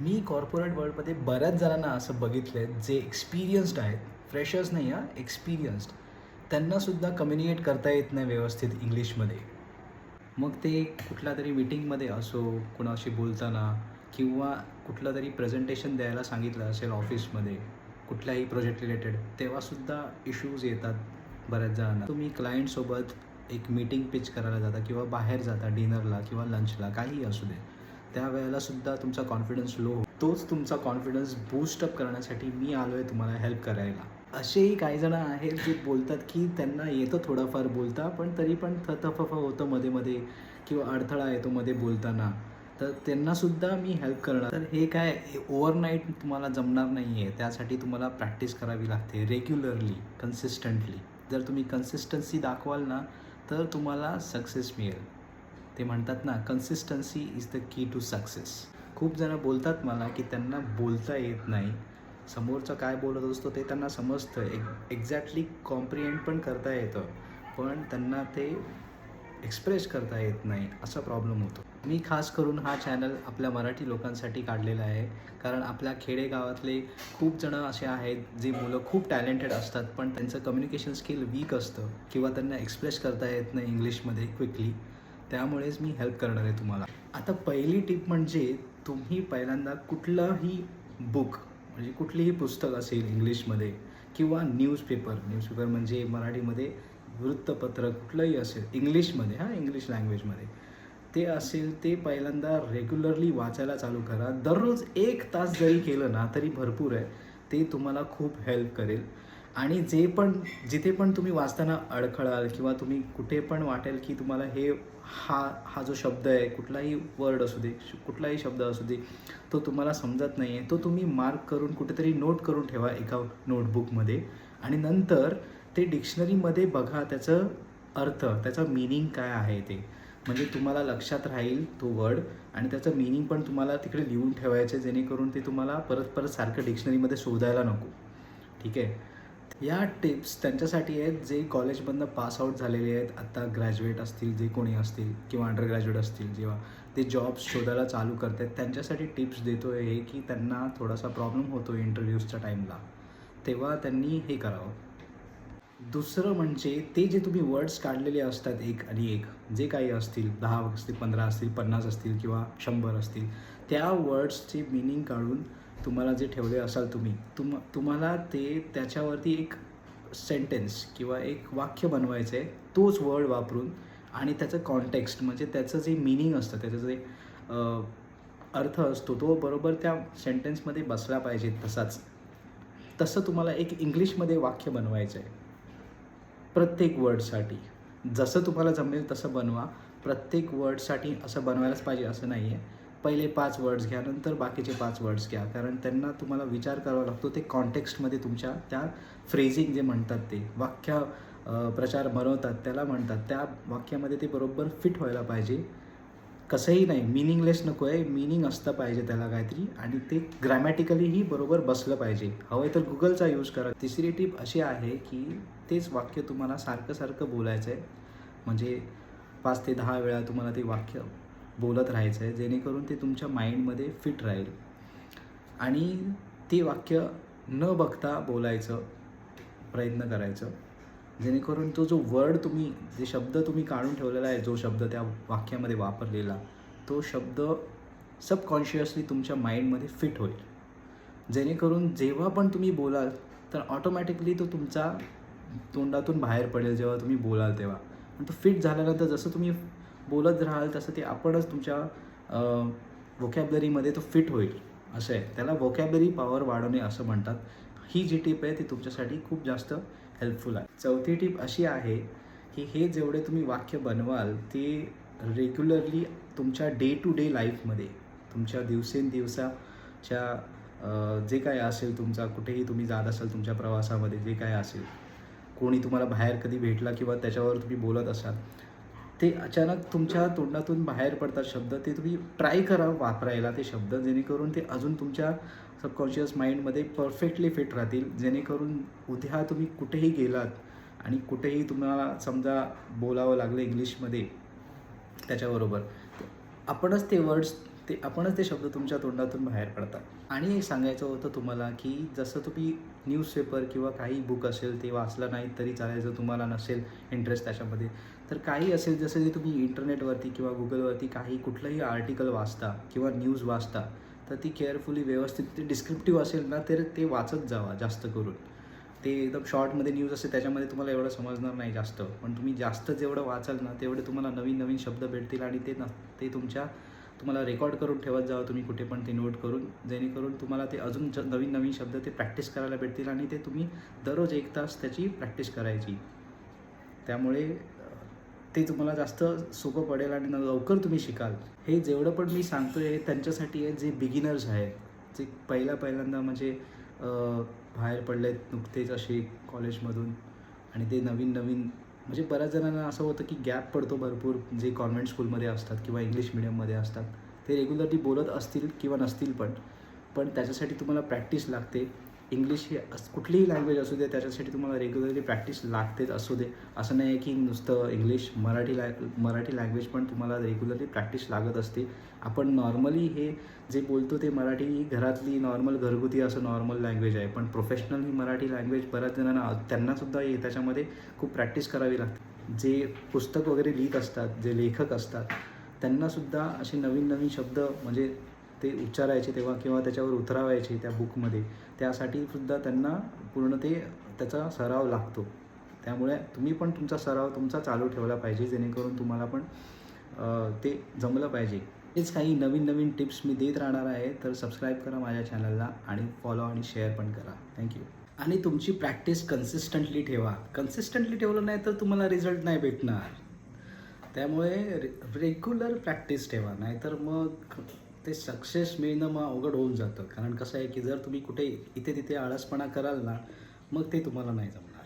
मी corporate वर्ल्डमध्ये बऱ्याच जणांना असं बघितलं आहे जे एक्सपिरियन्स्ड आहेत, फ्रेशर्स नाही हां, एक्सपिरियन्स्ड. त्यांनासुद्धा कम्युनिकेट करता येत नाही व्यवस्थित इंग्लिशमध्ये. मग ते कुठल्या तरी मीटिंगमध्ये असो, कुणाशी बोलताना किंवा कुठलं तरी प्रेझेंटेशन द्यायला सांगितलं असेल ऑफिसमध्ये, कुठल्याही प्रोजेक्ट रिलेटेड, तेव्हासुद्धा इश्यूज येतात बऱ्याच जणांना. तुम्ही क्लायंटसोबत एक मीटिंग पिच करायला जाता किंवा बाहेर जाता डिनरला किंवा लंचला, काहीही असू दे. त्यावेळेलासुद्धा तुमचा कॉन्फिडन्स लो हो. तोच तुमचा कॉन्फिडन्स बूस्टअप करण्यासाठी मी आलो आहे तुम्हाला हेल्प करायला. असेही काही जण आहेत जे बोलतात की त्यांना येतं थोडंफार बोलता, पण तरी पण थतफफ होतं मध्ये-मध्ये किंवा अडथळा येतो मध्ये बोलताना. तर त्यांनासुद्धा मी हेल्प करणार. तर हे काय ओव्हरनाईट तुम्हाला जमणार नाही आहे. त्यासाठी तुम्हाला प्रॅक्टिस करावी लागते रेग्युलरली, कन्सिस्टंटली. जर तुम्ही कन्सिस्टन्सी दाखवाल ना, तर तुम्हाला सक्सेस मिळेल. ते म्हणतात ना, consistency is the key to success. खूप जणं बोलतात मला की त्यांना बोलता येत नाही. समोरचा काय बोलत असतो ते त्यांना समजतं, एक्झॅक्टली कॉम्प्रिहेंड पण करता येतं, पण त्यांना ते एक्सप्रेस करता येत नाही, असा प्रॉब्लेम होतो. मी खास करून हा चॅनल आपल्या मराठी लोकांसाठी काढलेला आहे, कारण आपल्या खेडेगावातले खूप जणं असे आहेत जे मुलं खूप टॅलेंटेड असतात, पण त्यांचं कम्युनिकेशन स्किल वीक असतं किंवा त्यांना एक्सप्रेस करता येत नाही इंग्लिशमध्ये क्विकली. त्यामुळेच मी हेल्प करणार आहे तुम्हाला. आता पहिली टिप म्हणजे तुम्ही पहिल्यांदा कुठलंही बुक, म्हणजे कुठलीही पुस्तक असेल इंग्लिशमध्ये किंवा न्यूजपेपर म्हणजे मराठीमध्ये वृत्तपत्र कुठलंही असेल इंग्लिशमध्ये, हां, इंग्लिश लँग्वेजमध्ये ते असेल, ते पहिल्यांदा रेग्युलरली वाचायला चालू करा. दररोज 1 तास जरी केलं ना तरी भरपूर आहे. ते तुम्हाला खूप हेल्प करेल. आणि जिथे पण तुम्ही वाचताना अडखळाल किंवा तुम्ही कुठे पण वाटेल की तुम्हाला हा जो शब्द आहे, कुठलाही वर्ड असू दे, कुठलाही शब्द असू दे, तो तुम्हाला समजत नाही आहे, तो तुम्ही मार्क करून कुठेतरी नोट करून ठेवा एका नोटबुकमध्ये. आणि नंतर ते डिक्शनरीमध्ये बघा त्याचं अर्थ, त्याचं मीनिंग काय आहे ते. म्हणजे तुम्हाला लक्षात राहील तो वर्ड आणि त्याचं मीनिंग पण तुम्हाला तिकडे लिहून ठेवायचं आहे, जेणेकरून ते तुम्हाला परत परत सारखं डिक्शनरीमध्ये शोधायला नको. ठीक आहे. या टिप्स त्यांच्यासाठी आहेत जे कॉलेजमधनं पास आउट झालेले आहेत, आत्ता ग्रॅज्युएट असतील, जे कोणी असतील किंवा अंडर ग्रॅज्युएट असतील, जेव्हा ते जॉब्स शोधायला चालू करत आहेत, त्यांच्यासाठी टिप्स देतो आहे हे की त्यांना थोडासा प्रॉब्लेम होतो इंटरव्ह्यूजच्या टाईमला, तेव्हा त्यांनी हे करावं. दुसरं म्हणजे ते जे तुम्ही वर्ड्स काढलेले असतात एक आणि एक, जे काही असतील 10 असतील, 15 असतील, 50 असतील किंवा 100 असतील, त्या वर्ड्सचे मीनिंग काढून तुम्हाला जे ठेवले असाल तुम्हाला ते त्याच्यावरती एक सेंटेन्स किंवा एक वाक्य बनवायचं आहे, तोच वर्ड वापरून. आणि त्याचं कॉन्टेक्स्ट म्हणजे त्याचं जे मीनिंग असतं, त्याचं जे अर्थ असतो, तो बरोबर त्या सेंटेन्समध्ये बसला पाहिजे तसाच. तसं तुम्हाला एक इंग्लिशमध्ये वाक्य बनवायचं आहे. प्रत्येक वर्डसाठी जसं तुम्हाला जमेल तसं बनवा. प्रत्येक वर्डसाठी असं बनवायलाच पाहिजे असं नाही आहे. पहिले 5 वर्ड्स घ्या, नंतर बाकीचे 5 वर्ड्स घ्या. कारण त्यांना तुम्हाला विचार करावा लागतो ते कॉन्टेक्स्टमध्ये तुमच्या त्या फ्रेझिंग जे म्हणतात ते प्रचार बनवतात त्याला म्हणतात. त्या वाक्यामध्ये ते बरोबर फिट व्हायला पाहिजे. कसंही नाही, मीनिंगलेस नको आहे, मीनिंग असतं पाहिजे त्याला काहीतरी आणि ते ग्रॅमॅटिकलीही बरोबर बसलं पाहिजे. हवं आहे तर Googleचा यूज करा. तिसरी टिप अशी आहे की तेच वाक्य तुम्हाला सारखं बोलायचं आहे. म्हणजे 5 ते 10 वेळा तुम्हाला ते वाक्य बोलत राहायचं आहे, जेणेकरून ते तुमच्या माइंडमध्ये फिट राहील. आणि ते वाक्य न बघता बोलायचं प्रयत्न करायचं, जेणेकरून तो जो जे शब्द तुम्ही काढून ठेवलेला आहे, जो शब्द त्या वाक्यामध्ये वापरलेला, तो शब्द सबकॉन्शियसली तुमच्या माइंडमध्ये फिट होईल. जेणेकरून जेव्हा पण तुम्ही बोलाल तर ऑटोमॅटिकली तो तुमचा तोंडातून बाहेर पडेल जेव्हा तुम्ही बोलाल तेव्हा. आणि तो फिट झाल्यानंतर जसं तुम्ही बोलत राहाल तसं ते आपणच तुमच्या व्होकॅब्लरीमध्ये तो फिट होईल, असं आहे. त्याला व्होकॅब्लरी पॉवर वाढवणे असं म्हणतात. ही जी टिप आहे ती तुमच्यासाठी खूप जास्त हेल्पफुल आहे. चौथी टिप अशी आहे की हे जेवढे तुम्ही वाक्य बनवाल ते रेग्युलरली तुमच्या डे टू डे लाईफमध्ये, तुमच्या दिवसेंदिवसाच्या जे काय असेल तुमचा, कुठेही तुम्ही जात असाल तुमच्या प्रवासामध्ये जे काय असेल, कोणी तुम्हाला बाहेर कधी भेटला किंवा त्याच्यावर तुम्ही बोलत असाल, ते अचानक तुमच्या तोंडातून बाहेर पडतात शब्द, ते तुम्ही ट्राय करा वापरायला ते शब्द, जेणेकरून ते अजून तुमच्या सबकॉन्शियस माइंडमध्ये परफेक्टली फिट राहतील. जेणेकरून उद्या तुम्ही कुठेही गेलात आणि कुठेही तुम्हाला समजा बोलावं लागलं इंग्लिशमध्ये त्याच्याबरोबर, आपणच ते वर्ड्स ते आपणच ते शब्द तुमच्या तोंडातून बाहेर पडतात. आणि सांगायचं होतं तुम्हाला की जसं तुम्ही न्यूजपेपर किंवा काही बुक असेल ते वाचलं नाही तरी चालेल, जर तुम्हाला नसेल इंटरेस्ट त्याच्यामध्ये, तर काही असेल जसं की तुम्ही इंटरनेटवरती किंवा गुगलवरती काही कुठलंही आर्टिकल वाचता किंवा न्यूज वाचता, तर ती केअरफुली व्यवस्थित ते डिस्क्रिप्टिव्ह असेल ना, तर ते वाचत जावा जास्त करून. ते एकदम शॉर्टमध्ये न्यूज असते त्याच्यामध्ये तुम्हाला एवढं समजणार नाही जास्त, पण तुम्ही जास्त जेवढं वाचाल ना तेवढे तुम्हाला नवीन नवीन शब्द भेटतील आणि ते तुम्हाला रेकॉर्ड करून ठेवत जावं तुम्ही कुठे पण ते नोट करून, जेणेकरून तुम्हाला ते अजून नवीन नवीन शब्द ते प्रॅक्टिस करायला भेटतील आणि ते तुम्ही दररोज 1 तास त्याची प्रॅक्टिस करायची. त्यामुळे ते तुम्हाला जास्त सोपं पडेल आणि लवकर तुम्ही शिकाल. हे जेवढं पण मी सांगतो आहे त्यांच्यासाठी आहे जे बिगिनर्स आहेत, जे पहिल्यांदा म्हणजे बाहेर पडलेत नुकतेच असे कॉलेजमधून आणि ते नवीन म्हणजे बऱ्याच जणांना असं होतं की गॅप पडतो भरपूर, जे कॉन्व्हेंट स्कूलमध्ये असतात किंवा इंग्लिश मिडियममध्ये असतात. ते रेग्युलरली बोलत असतील किंवा नसतील पण त्याच्यासाठी तुम्हाला प्रॅक्टिस लागते. इंग्लिश ही कुठलीही लँग्वेज असू दे त्याच्यासाठी तुम्हाला रेग्युलरली प्रॅक्टिस लागतेच असू दे. असं नाही आहे की नुसतं इंग्लिश, मराठी लँग्वेज पण तुम्हाला रेग्युलरली प्रॅक्टिस लागत असते. आपण नॉर्मली हे जे बोलतो ते मराठी ही घरातली नॉर्मल घरगुती असं नॉर्मल लँग्वेज आहे. पण प्रोफेशनल ही मराठी लँग्वेज बऱ्याच जणांना त्यांनासुद्धा त्याच्यामध्ये खूप प्रॅक्टिस करावी लागते. जे पुस्तक वगैरे लिहित असतात, जे लेखक असतात, त्यांनासुद्धा असे नवीन शब्द म्हणजे ते उच्चारायचे तेव्हा किंवा त्याच्यावर उतरावायचे त्या बुकमध्ये, त्यासाठी सुद्धा त्यांना पूर्ण त्याचा सराव लागतो. त्यामुळे तुम्ही पण तुमचा चालू ठेवला पाहिजे, जेणेकरून तुम्हाला पण ते जमलं पाहिजे. हेच काही नवीन टिप्स मी देत राहणार आहे. तर सबस्क्राईब करा माझ्या चॅनलला आणि फॉलो आणि शेअर पण करा. थँक्यू. आणि तुमची प्रॅक्टिस कन्सिस्टंटली ठेवा. कन्सिस्टंटली ठेवलं नाही तर तुम्हाला रिझल्ट नाही भेटणार. त्यामुळे रेग्युलर प्रॅक्टिस ठेवा, नाहीतर मग ते सक्सेस मिळणं मग अवघड होऊन जातं. कारण कसं आहे की जर तुम्ही कुठे इथे तिथे आळसपणा कराल ना, मग ते तुम्हाला नाही जमणार.